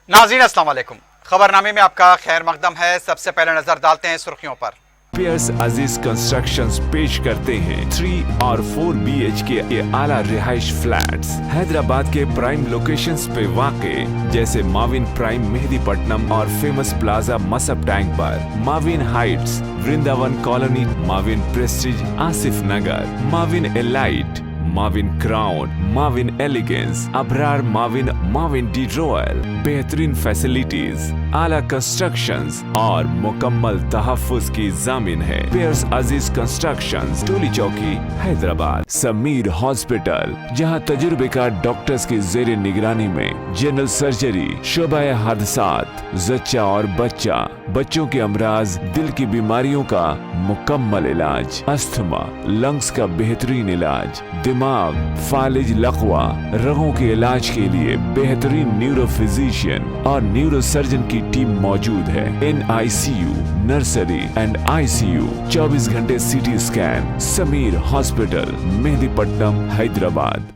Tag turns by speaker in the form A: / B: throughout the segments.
A: नाज़रीन अस्सलाम वालेकुम। खबरनामे में आपका खैर मकदम है। सबसे पहले नजर डालते हैं सुर्खियों पर।
B: पियर्स अजीज कंस्ट्रक्शंस पेश करते हैं 3 और 4 BHK के आला रिहाइश फ्लैट्स हैदराबाद के प्राइम लोकेशंस पे वाक़े, जैसे माविन प्राइम मेहदीपट्टनम और फेमस प्लाजा मसब टैंक पर, Mavin Heights Vrindavan Colony, Mavin Prestige Asif Nagar, Mavin Elite, Mavin Crown, Mavin Elegance, Abrar Mavin, Mavin De Royal, बेहतरीन फैसिलिटीज, आला कंस्ट्रक्शंस और मुकम्मल तहफ्फुज की जामिन है। पियर्स अजीज कंस्ट्रक्शंस, टोली चौकी, हैदराबाद। समीर हॉस्पिटल, जहां तजुर्बेकार डॉक्टर्स की जेर निगरानी में जनरल सर्जरी, शोबा हादसात, जच्चा और बच्चा, बच्चों के अमराज, दिल की बीमारियों का मुकम्मल इलाज, अस्थमा, लंग्स का बेहतरीन इलाज, दिमाग, फालिज, लकवा, रगों के इलाज के लिए बेहतरीन न्यूरो फिजिशियन और न्यूरो सर्जन की टीम मौजूद है। NICU, नर्सरी एंड ICU, 24 घंटे CT scan. Sameer hospital, Mehdipatnam, Hyderabad.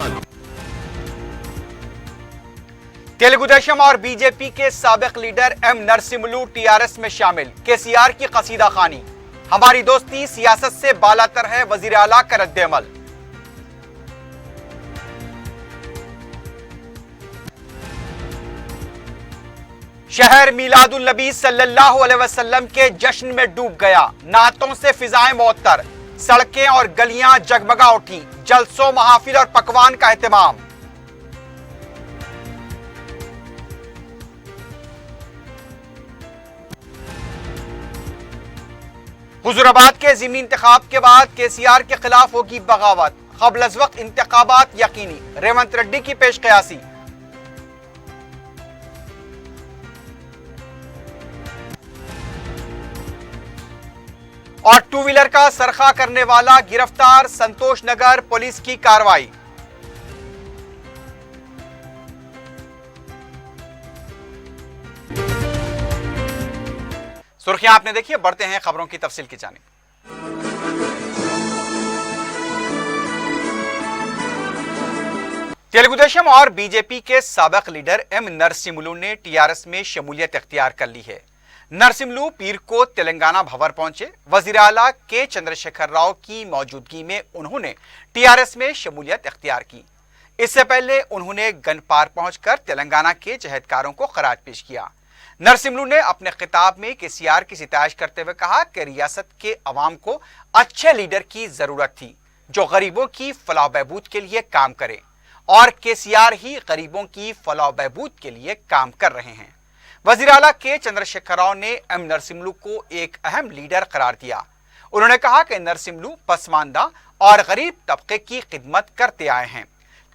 A: Telugu Desam और बीजेपी के साबिक लीडर M नरसिम्हलू TRS में शामिल। KCR की कसीदा खानी, हमारी दोस्ती सियासत से बालातर है, वजीर आला का रद्द-ए-अमल। शहर मीलादुल नबी सल्लल्लाहु अलैहि वसल्लम के जश्न में डूब गया। नातों से फिजाएं मुअत्तर, सड़कें और गलियां जगमगा उठी। जलसों, महाफिल और पकवान का एहतमाम। हुजूराबाद के ज़िमनी इंतखाब के बाद KCR के खिलाफ होगी बगावत। क़ब्ल अज़ वक्त इंतखाबात यकीनी, रेवंत रेड्डी की पेश क़यासी। और टू व्हीलर का सरखा करने वाला गिरफ्तार, संतोष नगर पुलिस की कार्रवाई। सुर्खियां आपने देखी, बढ़ते हैं खबरों की तफसील की जानिब। तेलुगु देशम और बीजेपी के साबिक लीडर M नरसिम्हलू ने TRS में शमूलियत इख्तियार कर ली है। नरसिम्हलू पीर को तेलंगाना भवर पहुंचे। वजीर आला के चंद्रशेखर राव की मौजूदगी में उन्होंने TRS में शमूलियत इख्तियार की। इससे पहले उन्होंने गनपार पहुंचकर तेलंगाना के जहदकारों को खराज पेश किया। नरसिम्हलू ने अपने खिताब में KCR की सितारिश करते हुए कहा कि रियासत के अवाम को अच्छे लीडर की जरूरत थी जो गरीबों की फलाह बहबूद के लिए काम करे, और KCR ही गरीबों की फलाह बहबूद के लिए काम कर रहे हैं। वजीर आला के चंद्रशेखर राव ने M नरसिम्हलू को एक अहम लीडर करार दिया। उन्होंने कहा कि नरसिम्हलू पसमानदा और गरीब तबके की खिदमत करते आए हैं।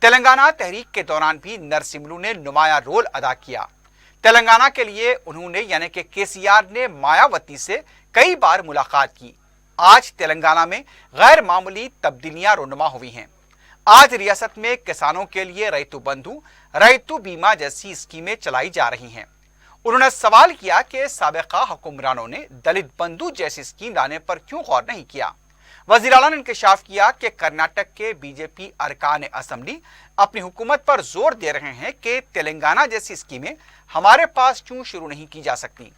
A: तेलंगाना तहरीक के दौरान भी नरसिम्हलू ने नुमाया रोल अदा किया। तेलंगाना के लिए उन्होंने यानी कि KCR ने मायावती से कई बार मुलाकात की। आज तेलंगाना में गैर मामूली तब्दीलियां रुनुमा हुई हैं। आज रियासत में किसानों के लिए रैतु बंधु, रैतु बीमा जैसी स्कीमें चलाई जा रही हैं। उन्होंने सवाल किया कि साबिका हुक्मरानों ने दलित बंधु जैसी स्कीम लाने पर क्यों गौर नहीं किया। वज़ीर आला ने इंकशाफ किया कि कर्नाटक के बीजेपी अरकान असम्बली अपनी हुकूमत पर जोर दे रहे हैं कि तेलंगाना जैसी स्कीमें हमारे पास क्यों शुरू नहीं की जा सकती।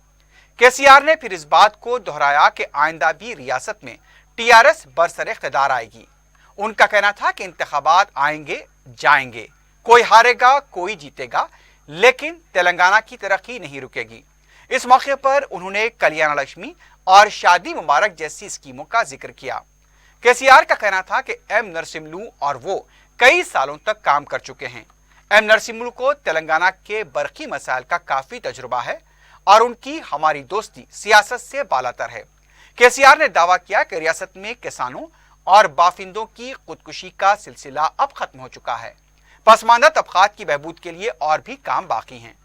A: KCR ने फिर इस बात को दोहराया कि आइंदा भी रियासत में TRS बरसर इख्तिदार आएगी। उनका कहना था कि इंतखाबात आएंगे जाएंगे, कोई हारेगा कोई जीतेगा, लेकिन तेलंगाना की तरक्की नहीं रुकेगी। इस मौके पर उन्होंने कल्याण लक्ष्मी और शादी मुबारक जैसी स्कीमों का जिक्र किया। KCR का कहना था कि M नरसिम्हलू और वो कई सालों तक काम कर चुके हैं। M नरसिम्हलू को तेलंगाना के बरकी मसाइल का काफी तजुर्बा है और उनकी हमारी दोस्ती सियासत से बालातर है। KCR ने दावा किया कि रियासत में किसानों और बाफिंदों की खुदकुशी का सिलसिला अब खत्म हो चुका है। पसमानदा तबकात की बहबूद के लिए और भी काम बाकी हैं।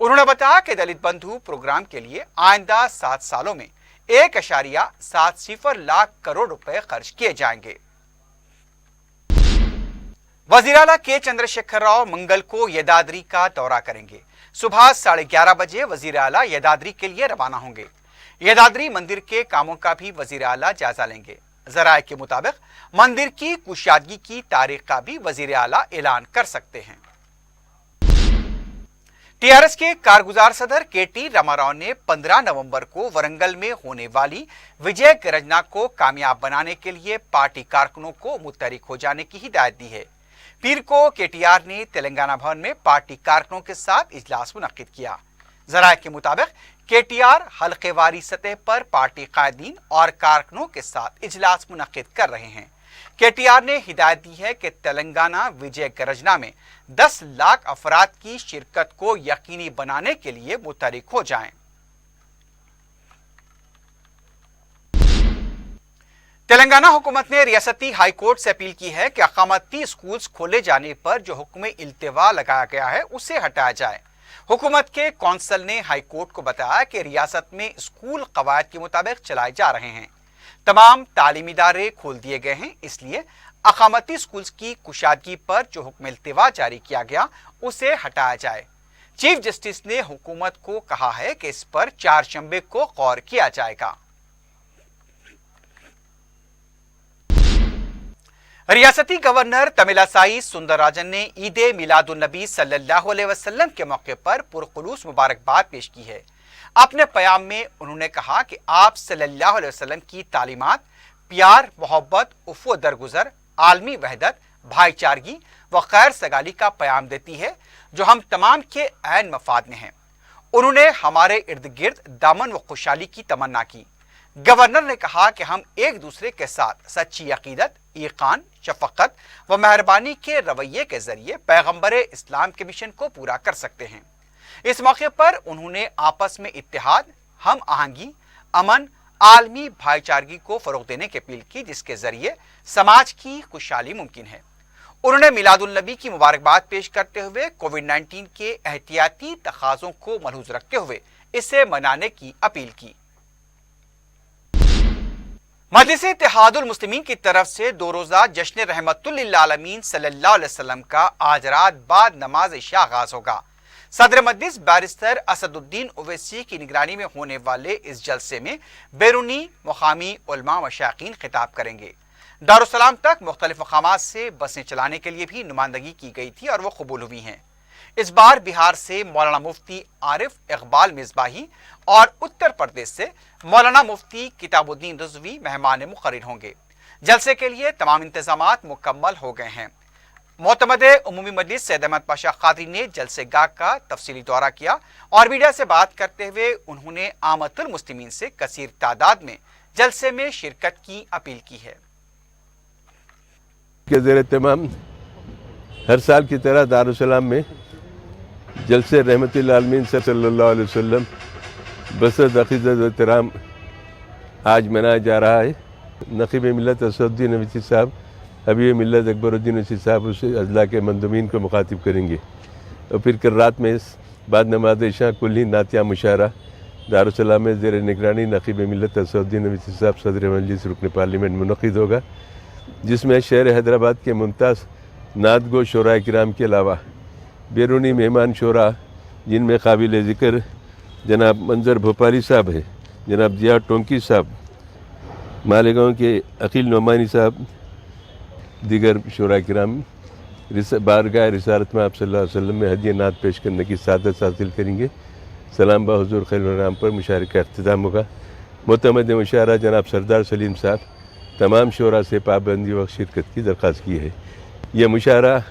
A: उन्होंने बताया कि दलित बंधु प्रोग्राम के लिए आइंदा 7 सालों में 1.70 लाख करोड़ रुपए खर्च किए जाएंगे। वज़ीर आला के चंद्रशेखर राव मंगल को यदाद्री का दौरा करेंगे। सुबह 11:30 बजे वज़ीर आला यदाद्री के लिए रवाना होंगे। यदाद्री मंदिर के कामों का भी वज़ीर आला जायजा लेंगे। ज़राए के मुताबिक मंदिर की कुशादगी की तारीख का भी वज़ीर आला ऐलान कर सकते हैं। टीआरएस के कारगुजार सदर केटी रामाराव ने 15 नवंबर को वरंगल में होने वाली विजय गरजना को कामयाब बनाने के लिए पार्टी कारकुनों को मुतहरिक हो जाने की हिदायत दी है। पीर को केटीआर ने तेलंगाना भवन में पार्टी कारकुनों के साथ इजलास मुनक्किद किया। जराये के मुताबिक केटीआर हल्केवारी सतह पर पार्टी कायदीन और कारकुनों के साथ इजलास मुनक्किद कर रहे हैं। केटीआर ने हिदायत दी है कि तेलंगाना विजय गरजना में 10 लाख अफराद की शिरकत को यकीनी बनाने के लिए मुतहरिक हो जाएं। तेलंगाना हुकूमत ने रियासती हाई कोर्ट से अपील की है कि अकामती स्कूल्स खोले जाने पर जो हुक्म इल्तिवा लगाया गया है उसे हटाया जाए। हुकूमत के कौंसल ने हाई कोर्ट को बताया कि रियासत में स्कूल कवायद के मुताबिक चलाए जा रहे हैं। तमाम तालीमी इदारे खोल दिए गए हैं, इसलिए अकामती स्कूल्स की कुशादगी पर जो हुक्म इल्तिवा जारी किया गया उसे हटाया जाए। चीफ जस्टिस ने हुकूमत को कहा है कि इस पर 4 शंबे को गौर किया जाएगा। रियासती गवर्नर तमिलासाई सुंदरराजन ने ईद मिलादुन्नबी सल्लल्लाहु अलैहि वसल्लम के मौके पर पुरखुलूस मुबारकबाद पेश की है। अपने प्याम में उन्होंने कहा कि आप सल्लल्लाहु अलैहि वसल्लम की तालीमात प्यार, मोहब्बत, उफ़्व दरगुजर, आलमी वहदत, भाईचारगी व खैर सगाली का प्याम देती है जो हम तमाम के ऐन मफाद में हैं। उन्होंने हमारे इर्द गिर्द दामन व खुशहाली की तमन्ना की। गवर्नर ने कहा कि हम एक दूसरे के साथ सच्ची अकीदत, ईकान, शफकत व मेहरबानी के रवैये के जरिए पैगंबर इस्लाम के मिशन को पूरा कर सकते हैं। इस मौके पर उन्होंने आपस में इत्तेहाद, हम आहंगी, अमन, आलमी भाईचारगी को फरोग देने की अपील की, जिसके जरिए समाज की खुशहाली मुमकिन है। उन्होंने मिलादुन्नबी की मुबारकबाद पेश करते हुए कोविड-19 के एहतियाती तकाज़ों को मलहूज रखते हुए इसे मनाने की अपील की। मजलिस इत्तेहादुल मुस्लिमीन की तरफ से 2 रोज़ा जश्न रहमतुल लिल आलमीन सल्लल्लाहु अलैहि वसल्लम का आज रात बाद नमाज इशा आगाज होगा। सदर मजलिस बैरिस्टर असदुद्दीन ओवैसी की निगरानी में होने वाले इस जलसे में बैरूनी मुकामी उलमा व शायकीन खिताब करेंगे। दारुस्सलाम तक मुख्तलिफ मकामात से बसें चलाने के लिए भी नुमाइंदगी की गई थी और वो कबूल हुई हैं। इस बार बिहार से मौलाना मुफ्ती आरिफ इकबाल मिसबाही और उत्तर प्रदेश से मौलाना मुफ्ती किताबुद्दीन रिजवी मेहमान मुकर्रर होंगे। जलसे के लिए तमाम इंतजामात मुकम्मल हो गए हैं। मोतमद उमूमी मजलिस सैयद अहमद पाशा कादरी ने जलसे गाह का तफसीली दौरा किया और मीडिया से बात करते हुए उन्होंने आमतुल मुस्लिमीन से कसीर तादाद में जलसे में शिरकत की अपील की है।
C: के ज़ेर तमाम हर साल की तरह दारुस्सलाम में जलसे रहमतुल आलमीन सल्लल्लाहु अलैहि वसल्लम बसद अक़ीदत व एहतराम आज मनाया जा रहा है। नक़ीब मिल्लत असदुद्दीन ओवैसी साहब, हबीब मिल्लत अकबरुद्दीन ओवैसी साहब उस अज़ला के मंदुमीन को मुखातिब करेंगे और फिर कल रात में बाद नमाज इशा कुल्ली नातिया मुशारा दारुस्सलाम में ज़ेर निगरानी नक़ीब मिल्लत असदुद्दीन ओवैसी साहब सदर मजलिस रुकन पार्लियामेंट मुनक़्क़िद होगा, जिसमें शहर हैदराबाद के मुमताज़ नातगो शोरा किराम के अलावा बैरूनी मेहमान शोरा जिनमें काबिल ज़िक्र जनाब मंजर भोपाली साहब है, जनाब जिया टोंकी साहब, मालेगांव के अकील नोमानी साहब, दीगर शोरा किराम बारगाह रिसालत में आप सल्लल्लाहु अलैहि वसल्लम में हदिया नात पेश करने की सादत हासिल करेंगे। सलाम बा हुज़ूर खैरुल पर मुशारे का अख्तिताम होगा। मोतमद मुशारा जनाब सरदार सलीम साहब तमाम शोरा से पाबंदी व शिरकत की दरख्वास्त की है। यह मुशारा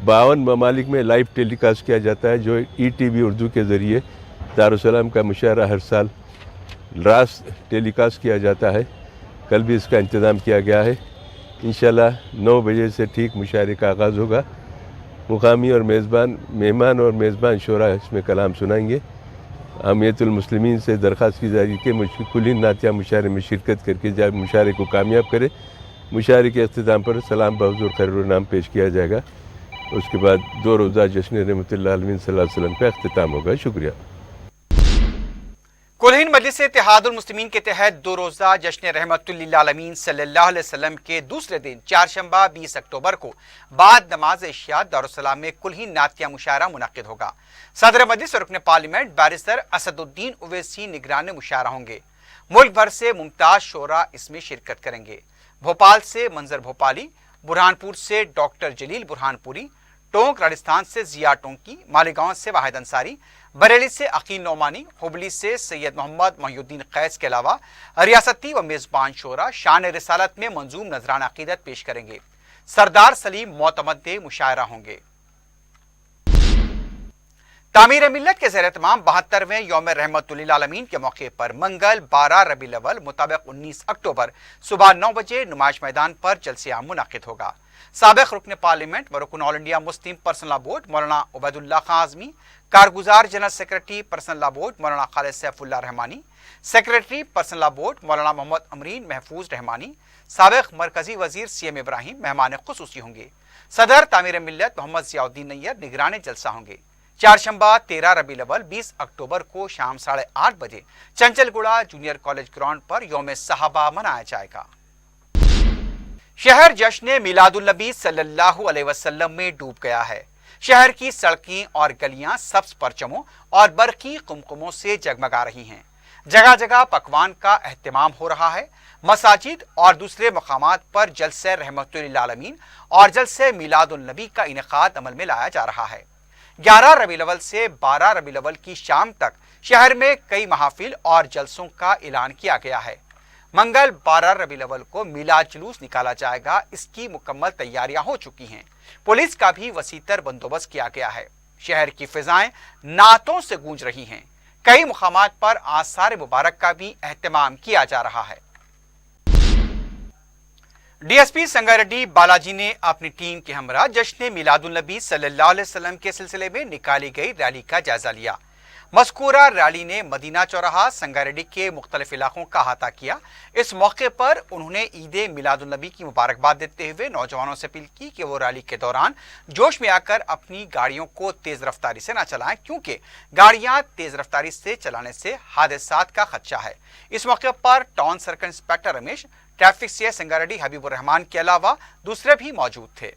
C: 52 ममालिक में लाइव टेलीकास्ट किया जाता है, जो ETV उर्दू के ज़रिए दारुस्सलाम का मुशारा हर साल रात टेलीकास्ट किया जाता है। कल भी इसका इंतज़ाम किया गया है। इंशाल्लाह 9 बजे से ठीक मुशारे का आगाज़ होगा। मुकामी और मेहमान और मेज़बान शोरा इसमें कलाम सुनाएंगे। आमियतुल मुस्लिमीन से दरख्वास्त की जा रही है कि कुल्ली नातिया मुशारे में शिरकत करके जब मुशारे को कामयाब करे। मुशारे के अख्तिताम पर सलाम बा हुज़ूर खैरुल नाम पेश किया जाएगा। उसके बाद 2 रोज़ा जश्न रहमतुल आलमीन सल्लल्लाहु अलैहि वसल्लम का अख्तिताम होगा। शुक्रिया।
A: कुलहीन मजलिस इत्तेहादुल मुस्लिमीन के तहत 2 रोज़ा जश्न रहमतुल लिल आलमीन सल्लल्लाहु अलैहि वसल्लम के दूसरे दिन चारशंबा 20 अक्टूबर को बाद नमाज इशा दारुस्सलाम में कुलहीन नातिया मुशायरा मुनक़्क़िद होगा। सदर मजलिस रुकन पार्लियामेंट बैरिस्टर असदुद्दीन ओवैसी निगरान मुशायरा होंगे। मुल्क भर से मुमताज़ शोरा इसमें शिरकत करेंगे। भोपाल से मंजर भोपाली, बुरहानपुर से डॉक्टर जलील बुरहानपुरी, टोंक राजस्थान से जिया टोंकी, मालेगांव से वाहिद अंसारी, बरेली से अकील नौमानी, हुबली से सैयद मोहम्मद मोहिउद्दीन कैस के अलावा रियासती व मेजबान शोरा शान रिसालत में मंजूम नजराना अकीदत पेश करेंगे। सरदार सलीम मोतमद्दे मुशायरा होंगे। तामीर मिल्लत के ज़ेर तमाम 72वें यौम रहमतुल आलमीन के मौके पर मंगल 12 रबीउल अव्वल मुताबिक 19 अक्टूबर सुबह 9 बजे नुमाइश मैदान पर जलसे आम मुनाकिद होगा। साबिक रुकन पार्लियामेंट व रुकन All India Muslim Personal Law Board Maulana Ubaidullah Khan Azmi, कारगुजार general secretary Personal Law Board Maulana Khalid Saifullah Rahmani, secretary Personal Law Board Maulana Mohammad Amreen महफूज रहमानी, साबिक मरकजी वजीर CM इब्राहिम मेहमान खुसूसी होंगे। सदर तामीर मिल्लत मोहम्मद ज़ियाउद्दीन नैयर निगरान जलसा होंगे। चारशंबा 13 रबीउल अव्वल 20 अक्टूबर को शाम 8:30 बजे चंचलगुड़ा जूनियर कॉलेज ग्राउंड पर यौम सहाबा मनाया जाएगा। शहर जश्न मिलादुल नबी सल्लल्लाहु अलैहि वसल्लम में डूब गया है। शहर की सड़कें और गलियां सब्ज परचमों और बरकी कुमकुमों से जगमगा रही हैं। जगह जगह पकवान का एहतमाम हो रहा है। मसाजिद और दूसरे मकामात पर जलसे रहमतुल आलमीन और जलसे मिलादुल नबी का इनेकाद अमल में लाया जा रहा है। 11 रबीउल अव्वल से 12 रबीउल अव्वल की शाम तक शहर में कई महाफिल और जलसों का ऐलान किया गया है। मंगल 12 रबीउल अव्वल को मिलाद जुलूस निकाला जाएगा। इसकी मुकम्मल तैयारियां हो चुकी हैं। पुलिस का भी वसीतर बंदोबस्त किया गया है। शहर की फिजाएं नातों से गूंज रही हैं। कई मुकामात पर आसार मुबारक का भी एहतमाम किया जा रहा है। DSP संगारेड्डी बालाजी ने अपनी टीम के हमरा जश्न मिलादुल नबी सल्लल्लाहु अलैहि वसल्लम के सिलसिले में निकाली गई रैली का जायजा लिया। मज़कूरा रैली ने मदीना चौराहा संगारेड्डी के मुख्तलिफ इलाकों का अहाता किया। इस मौके पर उन्होंने ईद मिलादुल नबी की मुबारकबाद देते हुए नौजवानों से अपील की कि वो रैली के दौरान जोश में आकर अपनी गाड़ियों को तेज रफ्तारी से न चलाएं, क्योंकि गाड़ियां तेज रफ्तारी से चलाने से हादसात का खदशा है। इस मौके पर town circle inspector Ramesh, traffic CI Sangareddy Habibur Rahman के अलावा दूसरे भी मौजूद थे।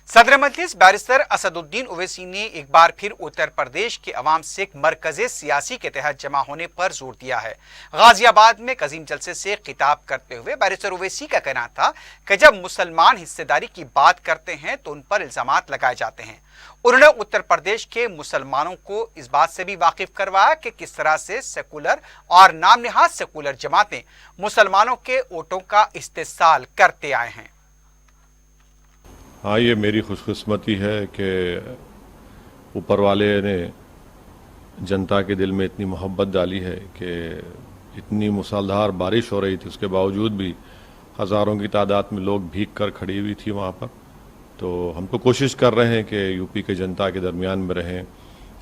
A: सदर मजलिस बैरिस्टर असदुद्दीन ओवैसी ने एक बार फिर उत्तर प्रदेश के अवाम से एक मरकज़े सियासी के तहत जमा होने पर जोर दिया है। गाजियाबाद में कजीम जलसे से खिताब करते हुए बैरिस्टर ओवैसी का कहना था कि जब मुसलमान हिस्सेदारी की बात करते हैं तो उन पर इल्जामात लगाए जाते हैं। उन्होंने उत्तर प्रदेश के मुसलमानों को इस बात से भी वाकिफ करवाया कि किस तरह से सेकुलर और नाम निहाद सेकुलर जमातें मुसलमानों के वोटों का इस्तेसाल करते आए हैं।
D: हाँ, ये मेरी खुशकिस्मती है कि ऊपर वाले ने जनता के दिल में इतनी मोहब्बत डाली है कि इतनी मूसलाधार बारिश हो रही थी, उसके बावजूद भी हज़ारों की तादाद में लोग भीग कर खड़ी हुई थी वहाँ पर। तो हम तो कोशिश कर रहे हैं कि यूपी के जनता के दरमियान में रहें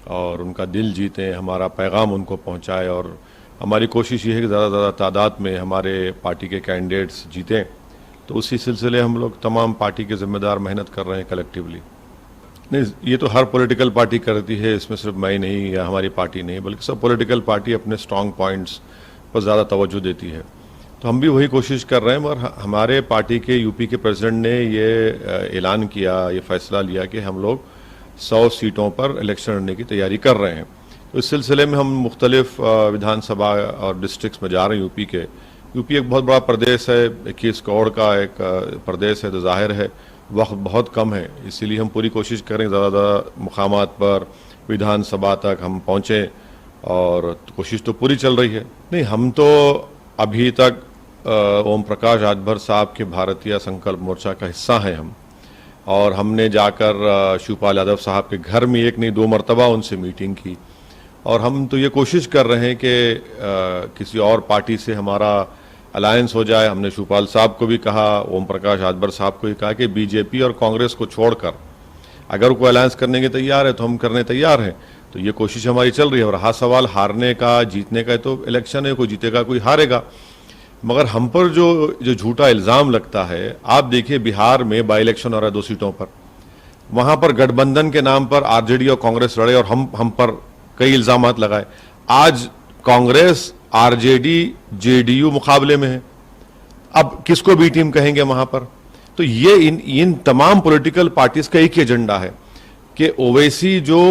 D: और उनका दिल जीतें, हमारा पैगाम उनको पहुँचाएँ। और हमारी कोशिश ये है कि ज़्यादा से ज़्यादा तादाद में हमारे पार्टी के कैंडिडेट्स जीतें। तो उसी सिलसिले हम लोग तमाम पार्टी के ज़िम्मेदार मेहनत कर रहे हैं कलेक्टिवली। नहीं, ये तो हर पॉलिटिकल पार्टी करती है, इसमें सिर्फ मैं नहीं या हमारी पार्टी नहीं, बल्कि सब पॉलिटिकल पार्टी अपने स्ट्रॉन्ग पॉइंट्स पर ज़्यादा तवज्जो देती है। तो हम भी वही कोशिश कर रहे हैं। और हमारे पार्टी के यूपी के प्रेसिडेंट ने ये ऐलान किया, ये फैसला लिया कि हम लोग 100 सीटों पर इलेक्शन लड़ने की तैयारी कर रहे हैं। तो इस सिलसिले में हम मुख्तलिफ विधानसभा और डिस्ट्रिक्ट्स में जा रहे हैं यूपी के। यूपी एक बहुत बड़ा प्रदेश है, 21 करोड़ का एक प्रदेश है, तो जाहिर है वक्त बहुत कम है। इसीलिए हम पूरी कोशिश करें ज़्यादा मुकामात पर विधानसभा तक हम पहुँचें, और कोशिश तो पूरी चल रही है। नहीं, हम तो अभी तक ओम प्रकाश राजभर साहब के भारतीय संकल्प मोर्चा का हिस्सा हैं हम, और हमने जाकर शिवपाल यादव साहब के घर में एक नहीं 2 मरतबा उनसे मीटिंग की। और हम तो ये कोशिश कर रहे हैं कि किसी और पार्टी से हमारा अलायंस हो जाए। हमने शिवपाल साहब को भी कहा, ओम प्रकाश राजभर साहब को भी कहा कि बीजेपी और कांग्रेस को छोड़कर अगर कोई अलायंस करने के तैयार है तो हम करने तैयार हैं। तो ये कोशिश हमारी चल रही है। और रहा सवाल हारने का जीतने का, तो इलेक्शन है, कोई जीतेगा कोई हारेगा। मगर हम पर जो झूठा इल्ज़ाम लगता है, आप देखिए बिहार में बाई इलेक्शन हो रहा है 2 सीटों पर, वहाँ पर गठबंधन के नाम पर आरजेडी और कांग्रेस लड़े और हम पर कई इल्ज़ामात लगाए। आज कांग्रेस, आरजेडी, जेडीयू मुकाबले में है, अब किसको बी टीम कहेंगे वहाँ पर? तो ये इन तमाम पॉलिटिकल पार्टीज का एक ही एजेंडा है कि ओवैसी जो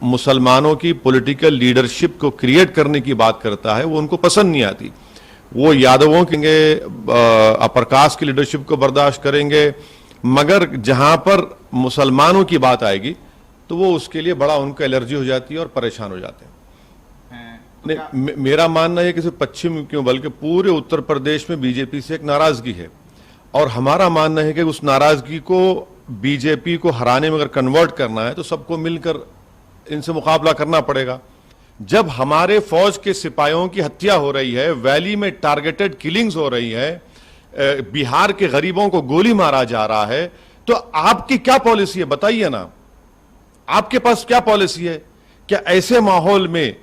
D: मुसलमानों की पॉलिटिकल लीडरशिप को क्रिएट करने की बात करता है वो उनको पसंद नहीं आती। वो यादवों के अपर कास्ट की लीडरशिप को बर्दाश्त करेंगे, मगर जहां पर मुसलमानों की बात आएगी तो वो उसके लिए बड़ा उनको एलर्जी हो जाती है और परेशान हो जाते हैं। नहीं, मेरा मानना है कि सिर्फ पश्चिम क्यों बल्कि पूरे उत्तर प्रदेश में बीजेपी से एक नाराजगी है, और हमारा मानना है कि उस नाराजगी को बीजेपी को हराने में अगर कन्वर्ट करना है तो सबको मिलकर इनसे मुकाबला करना पड़ेगा। जब हमारे फौज के सिपाहियों की हत्या हो रही है, वैली में टारगेटेड किलिंग्स हो रही है, बिहार के गरीबों को गोली मारा जा रहा है, तो आपकी क्या पॉलिसी है बताइए ना, आपके पास क्या पॉलिसी है? क्या ऐसे माहौल में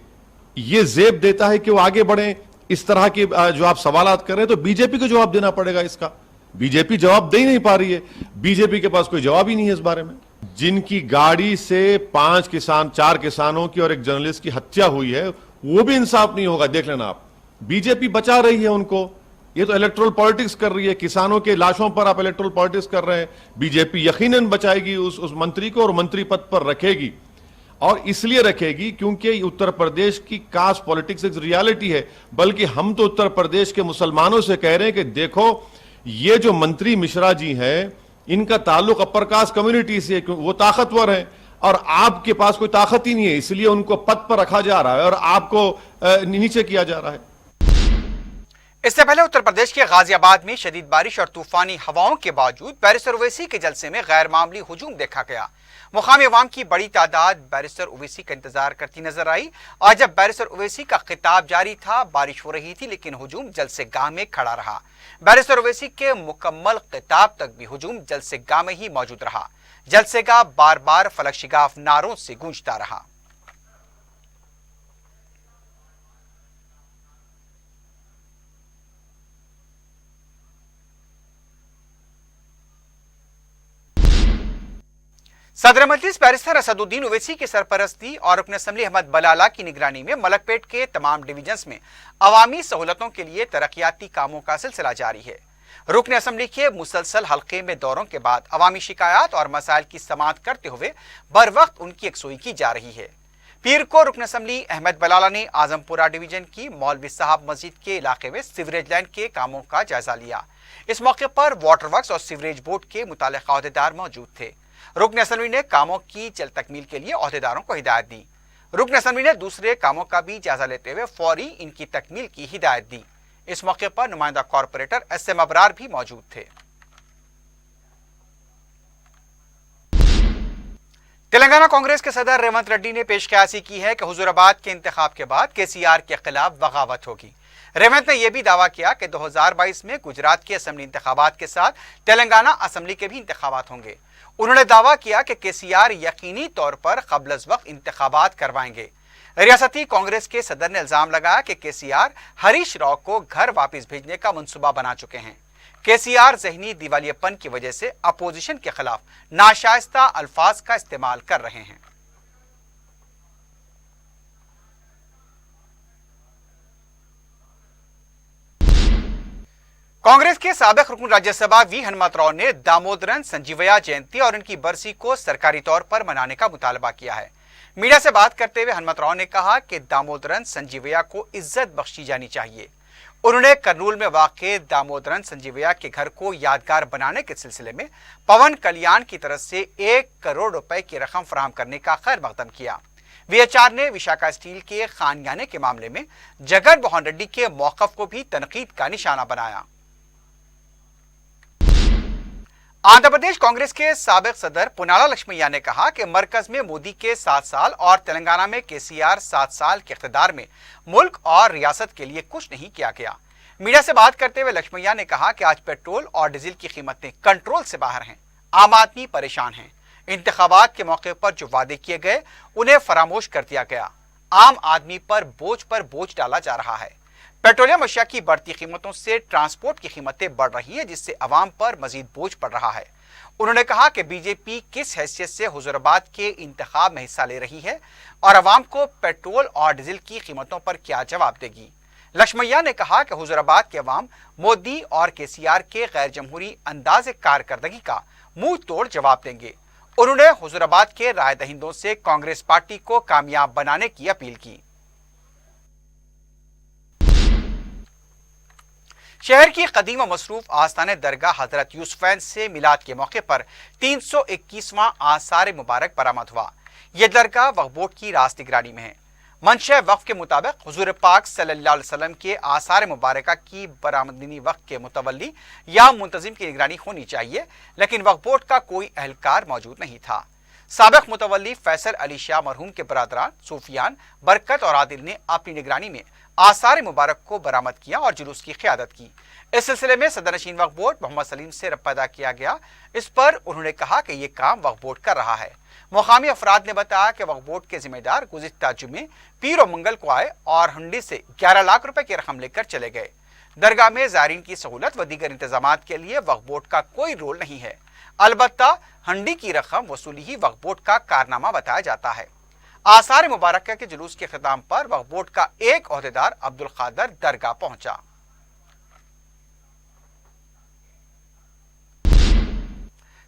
D: ये जेब देता है कि वो आगे बढ़े? इस तरह की जो आप सवालात कर रहे हैं तो बीजेपी को जवाब देना पड़ेगा इसका। बीजेपी जवाब दे ही नहीं पा रही है, बीजेपी के पास कोई जवाब ही नहीं है इस बारे में। जिनकी गाड़ी से 4 किसानों की और एक जर्नलिस्ट की हत्या हुई है, वो भी इंसाफ नहीं होगा, देख लेना आप। बीजेपी बचा रही है उनको, ये तो इलेक्टोरल पॉलिटिक्स कर रही है, किसानों के लाशों पर आप इलेक्टोरल पॉलिटिक्स कर रहे हैं। बीजेपी यकीनन बचाएगी उस मंत्री को और मंत्री पद पर रखेगी, और इसलिए रखेगी क्योंकि उत्तर प्रदेश की कास्ट पॉलिटिक्स एक रियलिटी है। बल्कि हम तो उत्तर प्रदेश के मुसलमानों से कह रहे हैं कि देखो, ये जो मंत्री मिश्रा जी हैं, इनका ताल्लुक अपर कास्ट कम्युनिटी से, वो ताकतवर हैं और आपके पास कोई ताकत ही नहीं है, इसलिए उनको पद पर रखा जा रहा है और आपको नीचे किया जा रहा है।
A: इससे पहले उत्तर प्रदेश के गाजियाबाद में शदीद बारिश और तूफानी हवाओं के बावजूद बैरिस्टर ओवैसी के जलसे में गैर मामूली हुजूम देखा गया। मुकामी अवाम की बड़ी तादाद बैरिस्टर ओवैसी का इंतजार करती नजर आई, और जब बैरिस्टर ओवैसी का खिताब जारी था, बारिश हो रही थी, लेकिन हुजूम जलसेगाह में खड़ा रहा। बैरिस्टर ओवैसी के मुकम्मल खिताब तक भी हुजूम जलसेगाह में ही मौजूद रहा। जलसेगाह बार बार फलक शिगाफ नारों से गूंजता रहा। सदर मजलिस बैरिस्टर असदुद्दीन ओवैसी की सरपरस्ती और रुकन असम्बली अहमद बलाला की निगरानी में मलकपेट के तमाम डिवीजन्स में अवामी सहूलतों के लिए तरक्याती कामों का सिलसिला जारी है। रुकन असम्बली के मुसलसल हल्के में दौरों के बाद अवामी शिकायत और मसाइल की समाअत करते हुए बर वक्त उनकी यकसुई की जा रही है। पीर को रुकन असम्बली अहमद बलाला ने आजमपुरा डिवीजन की मौलवी साहब मस्जिद के इलाके में सीवरेज लाइन के कामों का जायजा लिया। इस मौके पर वाटर वर्क्स और सीवरेज बोर्ड के मुताल्लिका अहदेदार मौजूद थे। रुकन असम्बली ने कामों की जल्द तकमील के लिए अहदेदारों को हिदायत दी। रुकन असम्बली ने दूसरे कामों का भी जायजा लेते हुए फौरी इनकी तकमील की हिदायत दी। इस मौके पर नुमाइंदा कॉर्पोरेटर SM अबरार भी मौजूद थे। तेलंगाना कांग्रेस के सदर रेवंत रेड्डी ने पेश कयासी की है कि हुजूराबाद के इंतखाब के बाद KCR के खिलाफ बगावत होगी। रेवंत ने यह भी दावा किया कि 2022 में गुजरात के असम्बली इंतखाबात के साथ तेलंगाना असम्बली के भी इंतखाबात होंगे। उन्होंने दावा किया कि KCR यकीनी तौर पर क़ब्ल अज़ वक्त इंतखाबात करवाएंगे। रियासती कांग्रेस के सदर ने इल्जाम लगाया कि KCR हरीश राव को घर वापस भेजने का मंसूबा बना चुके हैं। KCR ज़हनी दिवालियेपन की वजह से अपोजिशन के खिलाफ नाशाइस्ता अल्फाज का इस्तेमाल कर रहे हैं। कांग्रेस के साबिक रुकन राज्यसभा वी हनुमतराव ने दामोदरन संजीवया जयंती और इनकी बरसी को सरकारी तौर पर मनाने का मुतालबा किया है। मीडिया से बात करते हुए हनुमतराव ने कहा कि दामोदरन संजीवया को इज्जत बख्शी जानी चाहिए। उन्होंने करनूल में वाक़े दामोदरन संजीवया के घर को यादगार बनाने के सिलसिले में पवन कल्याण की तरफ से 1 करोड़ रुपए की रकम फराहम करने का खैर मकदम किया। VHR ने विशाखा स्टील के खानयाने के मामले में जगन मोहन रेड्डी के मौक़िफ़ को भी तनकीद का निशाना बनाया। आंध्र प्रदेश कांग्रेस के साबिक सदर पुनाला लक्ष्मैया ने कहा कि मरकज में मोदी के 7 साल और तेलंगाना में KCR 7 साल के इख्तिदार में मुल्क और रियासत के लिए कुछ नहीं किया गया। मीडिया से बात करते हुए लक्ष्मैया ने कहा कि आज पेट्रोल और डीजल की कीमतें कंट्रोल से बाहर हैं, आम आदमी परेशान है। इंतखाबात के मौके पर जो वादे किए गए उन्हें फरामोश कर दिया गया। आम आदमी पर बोझ डाला जा रहा है। पेट्रोलियम अशिया की बढ़ती कीमतों से ट्रांसपोर्ट की कीमतें बढ़ रही हैं, जिससे अवाम पर मजीद बोझ पड़ रहा है। उन्होंने कहा कि बीजेपी किस हैसियत से हुजूराबाद के इंतखाब में हिस्सा ले रही है और अवाम को पेट्रोल और डीजल की कीमतों पर क्या जवाब देगी। लक्ष्मैया ने कहा कि हुजूराबाद के अवाम मोदी और KCR के गैर जमहूरी अंदाज कारकर्दगी का मुंह तोड़ जवाब देंगे। उन्होंने हुजूराबाद के राय दहिंदों से कांग्रेस पार्टी को कामयाब बनाने की अपील की। شہر کی قدیم و مصروف آستانہ درگاہ حضرت یوسفین سے میلاد کے موقع پر 321واں آثار مبارک برآمد ہوا۔ یہ درگاہ وقف بورڈ کی راست نگرانی میں ہے۔ منشا وقف کے مطابق حضور پاک صلی اللہ علیہ وسلم کے آثار مبارکہ کی برآمدنی وقت کے متولی یا منتظم کی نگرانی ہونی چاہیے، لیکن وقف بورڈ کا کوئی اہلکار موجود نہیں تھا۔ سابق متولی فیصل علی شاہ مرحوم کے برادران صوفیان برکت اور عادل نے اپنی نگرانی میں آثار مبارک کو برآمد کیا اور جلوس کی قیادت کی۔ اس سلسلے میں صدر نشین وقف بورڈ محمد سلیم سے رابطہ ادا کیا گیا۔ اس پر انہوں نے کہا کہ یہ کام وقف بورڈ کر رہا ہے۔ مقامی افراد نے بتایا کہ وقف بورڈ کے ذمہ دار گزشتہ جمعے پیر و منگل کو آئے اور ہنڈی سے 11 لاکھ روپے کی رقم لے کر چلے گئے۔ درگاہ میں زائرین کی سہولت و دیگر انتظامات کے لیے وقف بورڈ کا کوئی رول نہیں ہے، البتہ ہنڈی کی رقم وصولی ہی وقف بورڈ کا کارنامہ بتایا جاتا ہے۔ آثار مبارکہ کے جلوس کے اختتام پر وقف بورڈ کا ایک عہدیدار عبدالقادر درگاہ پہنچا۔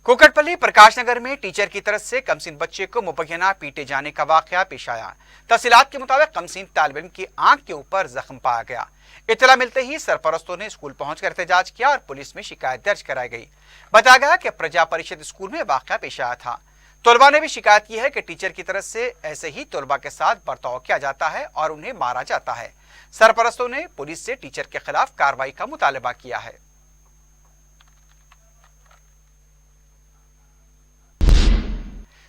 A: کوکٹ پلی پرکاش نگر میں ٹیچر کی طرف سے کمسین بچے کو مبینہ پیٹے جانے کا واقعہ پیش آیا۔ تفصیلات کے مطابق کمسین طالب علم کی آنکھ کے اوپر زخم پایا گیا۔ اطلاع ملتے ہی سرپرستوں نے اسکول پہنچ کر احتجاج کیا اور پولیس میں شکایت درج کرائی گئی۔ بتایا گیا کہ پرجا پریشد اسکول میں واقعہ پیش آیا تھا۔ طلباء نے بھی شکایت کی ہے کہ ٹیچر کی طرف سے ایسے ہی طلباء کے ساتھ برتاؤ کیا جاتا ہے اور انہیں مارا جاتا ہے۔ سرپرستوں نے پولیس سے ٹیچر کے خلاف کارروائی کا مطالبہ کیا ہے۔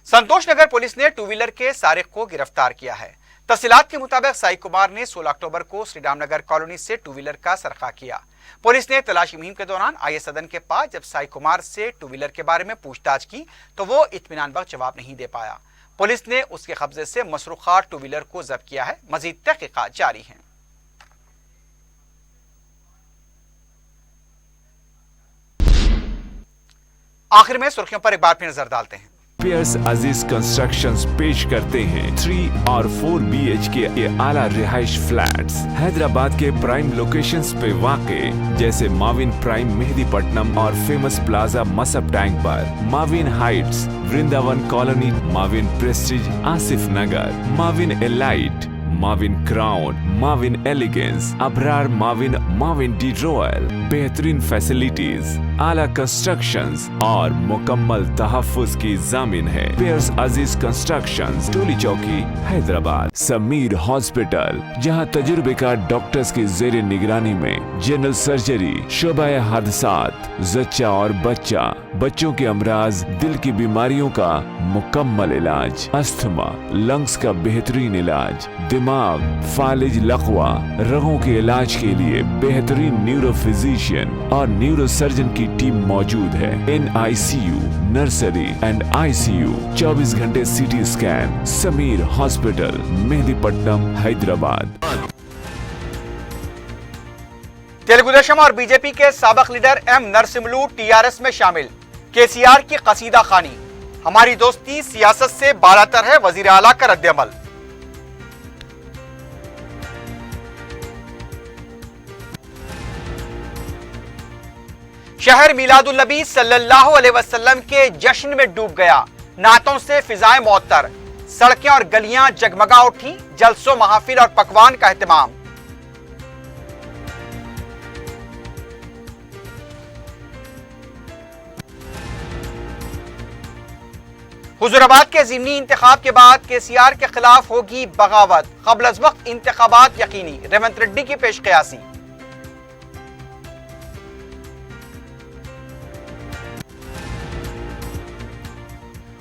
A: سنتوش نگر پولیس نے ٹو ویلر کے سارق کو گرفتار کیا ہے۔ تفصیلات کے مطابق سائی کمار نے 16 اکتوبر کو سری رام نگر کالونی سے ٹو ویلر کا سرقہ کیا۔ پولیس نے تلاشی مہم کے دوران آئے صدن کے پاس جب سائی کمار سے ٹو ویلر کے بارے میں پوچھ تاچھ کی تو وہ اطمینان بخش جواب نہیں دے پایا۔ پولیس نے اس کے قبضے سے مسروقہ ٹو ویلر کو ضبط کیا ہے۔ مزید تحقیقات جاری ہیں۔ آخر میں سرخیوں پر ایک بار پھر نظر ڈالتے ہیں۔
B: پیئرس عزیز کنسٹرکشنز پیش کرتے ہیں 3 اور 4 BHK کے اعلیٰ رہائش فلیٹس حیدرآباد کے پرائم لوکیشنز پہ واقع، جیسے ماون پرائم مہدی پٹنم اور فیمس پلازا مصب ٹینک پر، Mavin Heights Vrindavan Colony, Mavin Prestige Asif Nagar, Mavin Elite, Mavin Crown, Mavin Elegance, Abrar Mavin, Mavin De Royal, بہترین فیسلٹیز، اعلیٰ کنسٹرکشنز اور مکمل تحفظ کی ضامن ہے۔ پیئرس عزیز کنسٹرکشنز، ٹولی چوکی، حیدرآباد۔ سمیر ہاسپٹل، جہاں تجربے کار ڈاکٹرز کی زیر نگرانی میں جنرل سرجری، شعبہ حادثات، زچہ اور بچہ، بچوں کے امراض، دل کی بیماریوں کا مکمل علاج، استھما، لنگز کا بہترین علاج، دماغ، فالج لقوہ، رگوں کے علاج کے لیے بہترین نیورو فزیشین اور نیورو سرجن کی ٹیم موجود ہے۔ NICU، نرسری اینڈ ICU، 24 گھنٹے CT اسکین۔ سمیر ہاسپٹل، مہدی پٹنم، حیدرآباد۔
A: تیلگو دیشم اور BJP کے سابق لیڈر M نرسملو TRS میں شامل۔ KCR کی قصیدہ خوانی، ہماری دوستی سیاست سے بالاتر ہے، وزیر اعلیٰ کا رد عمل۔ شہر میلاد النبی صلی اللہ علیہ وسلم کے جشن میں ڈوب گیا، نعتوں سے فضائیں معطر، سڑکیں اور گلیاں جگمگا اٹھیں، جلسوں، محافل اور پکوان کا اہتمام۔ حضور آباد کے ضمنی انتخاب کے بعد KCR کے خلاف ہوگی بغاوت، قبل از وقت انتخابات یقینی، ریونت ریڈی کی پیش قیاسی۔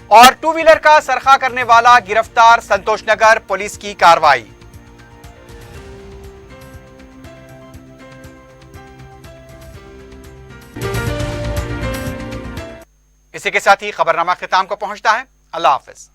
A: اور ٹو ویلر کا سرقہ کرنے والا گرفتار، سنتوش نگر پولیس کی کارروائی۔ اسی کے ساتھ ہی خبرنامہ اختتام کو پہنچتا ہے۔ اللہ حافظ۔